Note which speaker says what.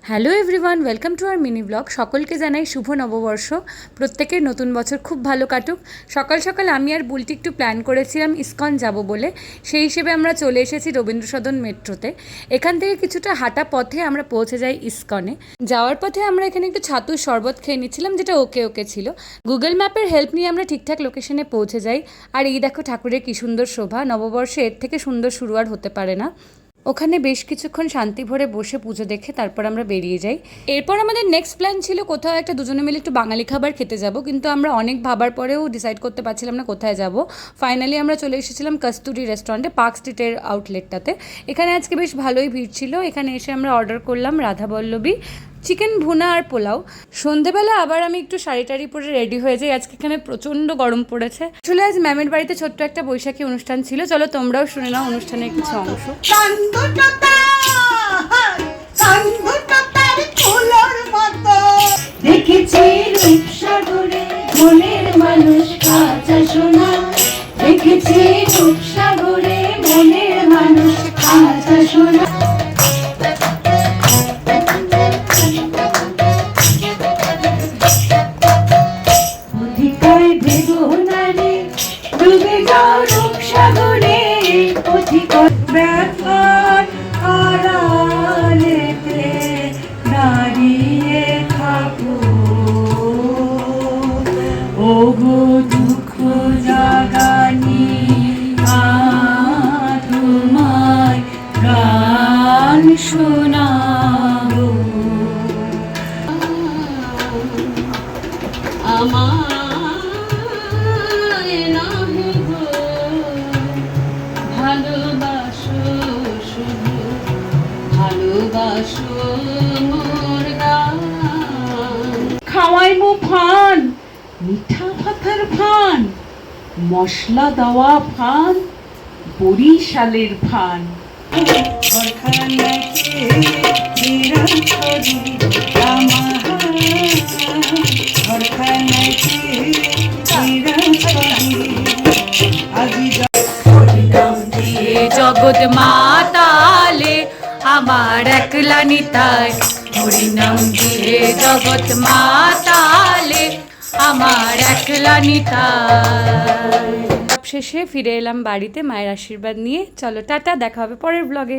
Speaker 1: Hello everyone, welcome to our mini blog. সকলকে জানাই শুভ নববর্ষ। প্রত্যেকের নতুন বছর খুব ভালো কাটুক। সকাল সকাল আমি আর বুলটি একটু প্ল্যান করেছিলাম ইসকন যাব বলে। সেই হিসেবে আমরা চলে এসেছি রবীন্দ্র সদন মেট্রোতে। এখান থেকে কিছুটা হাঁটা পথে আমরা পৌঁছে যাই ইসকনে। যাওয়ার পথে আমরা এখানে একটু ছাতুর শরবত খেয়ে নিচ্ছিলাম, যেটা ওকে ছিল। গুগল ম্যাপের হেল্প নিয়ে আমরা ঠিকঠাক লোকেশনে পৌঁছে যাই। আর এই দেখো ঠাকুরের কী সুন্দর শোভা। নববর্ষে এর থেকে সুন্দর শুরু আর হতে পারে না। ওখানে বেশ কিছুক্ষণ শান্তি ভরে বসে পুজো দেখে তারপর আমরা বেরিয়ে যাই। এরপর আমাদের নেক্সট প্ল্যান ছিল কোথাও একটা দুজনে মিলে একটু বাঙালি খাবার খেতে যাব, কিন্তু আমরা অনেক ভাবার পরেও ডিসাইড করতে পারছিলাম না কোথায় যাব। ফাইনালি আমরা চলে এসেছিলাম কস্তুরি রেস্টুরেন্টে, পার্ক স্ট্রিটের আউটলেটটাতে। এখানে আজকে বেশ ভালোই ভিড় ছিল। এখানে এসে আমরা অর্ডার করলাম রাধাবল্লভী চিকেন ভুনা আর পোলাও। সন্ধেবেলা আবার আমি একটু শাড়ি টাড়ি পরে রেডি হয়ে যাই। আজকে এখানে প্রচণ্ড গরম পড়েছে। আসলে আজ ম্যামের বাড়িতে ছোট্ট একটা বৈশাখী অনুষ্ঠান ছিল। চলো তোমরাও শুনে নাও অনুষ্ঠানের কিছু অংশ।
Speaker 2: দেখেছি রূপসাগরে মনের মানুষ কাঁচা সোনা, দেখেছি রূপসাগরে মনের মানুষ কাঁচা সোনা। অধিকায় বেদনারে ডুবে যাও রূপসাগরে, অধিকার ব্যাপার আড়ালেতে দাঁড়িয়ে থাকো। ওগো দুঃখ জাগানি তোমায় গান শোনাবো। আমায় নাহি গো ভালোবাসো, শুধু ভালোবাসো মোর গান। খাওয়াই মো ফান, মিঠা ভাতার ফান, মশলা দেওয়া ফান, বরিশালের ফান।
Speaker 1: জগৎ মাতালে আমার একলা নিতাই, হরিনাম দিয়ে জগৎ মাতালে আমার একলা নিতাই। শেষে ফিরে এলাম বাড়িতে মায়ের আশীর্বাদ নিয়ে। চলো টাটা, দেখা হবে পরের ব্লগে।